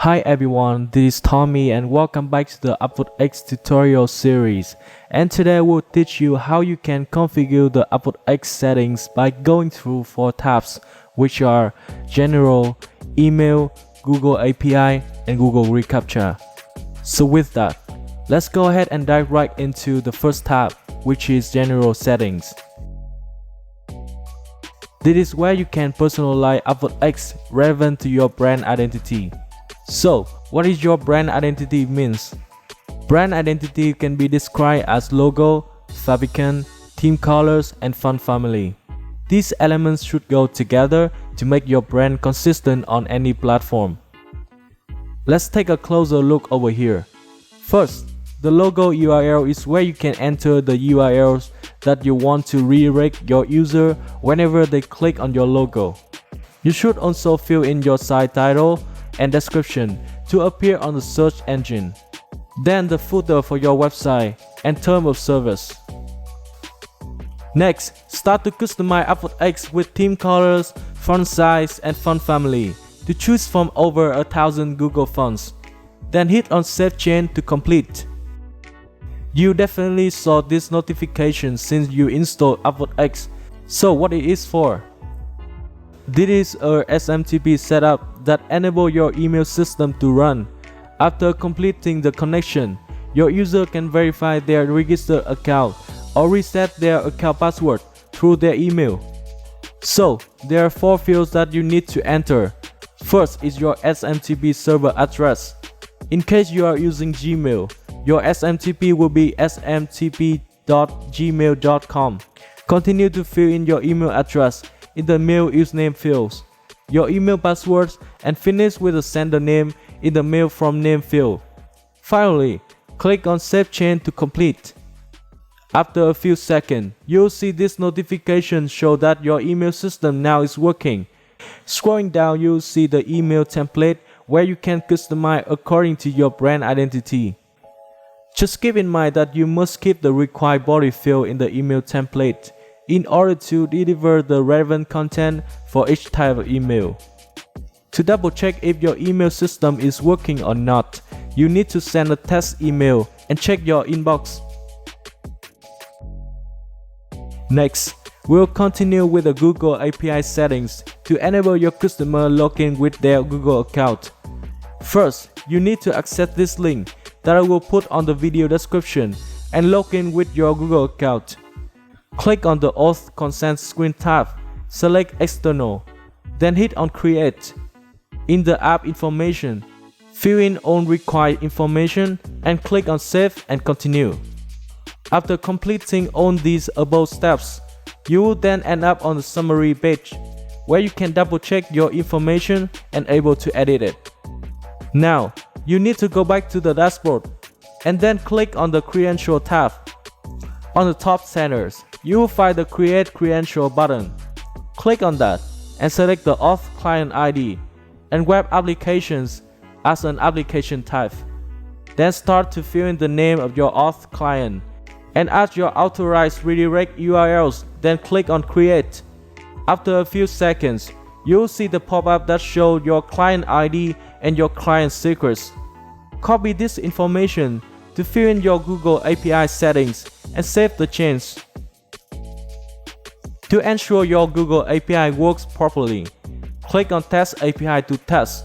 Hi everyone, this is Tommy and welcome back to the Upvotex tutorial series. And today we'll teach you how you can configure the Upvotex settings by going through 4 tabs, which are General, Email, Google API, and Google ReCaptcha. So with that, let's go ahead and dive right into the first tab, which is General Settings. This is where you can personalize Upvotex relevant to your brand identity. So, what is your brand identity means? Brand identity can be described as logo, favicon, theme colors, and font family. These elements should go together to make your brand consistent on any platform. Let's take a closer look over here. First, the logo URL is where you can enter the URLs that you want to redirect your user whenever they click on your logo. You should also fill in your site title and description to appear on the search engine. Then the footer for your website and term of service. Next, start to customize Upvotex with theme colors, font size, and font family to choose from over 1,000 Google fonts. Then hit on Save Change to complete. You definitely saw this notification since you installed Upvotex. So what it is for? This is a SMTP setup that enables your email system to run. After completing the connection, your user can verify their registered account or reset their account password through their email. So, there are 4 fields that you need to enter. First is your SMTP server address. In case you are using Gmail, your SMTP will be smtp.gmail.com. Continue to fill in your email address in the mail username fields, your email passwords, and finish with the sender name in the mail from name field. Finally, click on Save Change to complete. After a few seconds, you'll see this notification show that your email system now is working. Scrolling down, you'll see the email template where you can customize according to your brand identity. Just keep in mind that you must keep the required body field in the email template in order to deliver the relevant content for each type of email. To double check if your email system is working or not, you need to send a test email and check your inbox. Next, we'll continue with the Google API settings to enable your customer login with their Google account. First, you need to access this link that I will put on the video description and log in with your Google account. Click on the Auth Consent Screen tab, select External, then hit on Create. In the app information, fill in all required information and click on Save and Continue. After completing all these above steps, you will then end up on the summary page, where you can double check your information and able to edit it. Now, you need to go back to the dashboard and then click on the Credential tab. On the top center, you will find the Create Credential button. Click on that and select the Auth Client ID and Web Applications as an application type. Then start to fill in the name of your auth client and add your authorized redirect URLs, then click on Create. After a few seconds, you will see the pop-up that shows your client ID and your client secrets. Copy this information to fill in your Google API settings and save the change. To ensure your Google API works properly, click on Test API to test.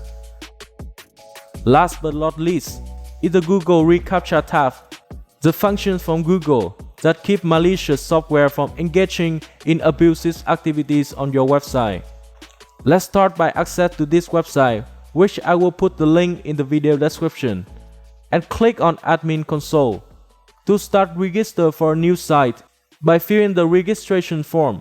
Last but not least is the Google ReCaptcha tab, the function from Google that keep malicious software from engaging in abusive activities on your website. Let's start by access to this website, which I will put the link in the video description, and click on Admin Console. To start register for a new site by filling the registration form.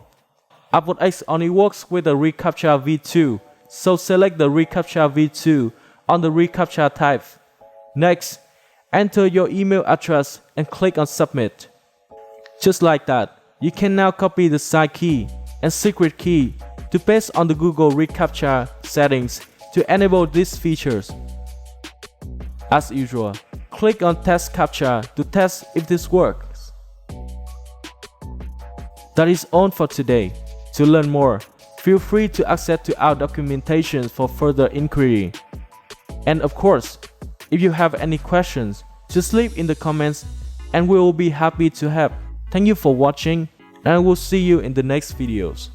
Upvotex only works with the ReCaptcha v2, so select the ReCaptcha v2 on the ReCaptcha type. Next, enter your email address and click on Submit. Just like that, you can now copy the site key and secret key to paste on the Google ReCaptcha settings to enable these features. As usual, click on Test CAPTCHA to test if this works. That is all for today. To learn more, feel free to access to our documentation for further inquiry. And of course, if you have any questions, just leave in the comments and we will be happy to help. Thank you for watching and I will see you in the next videos.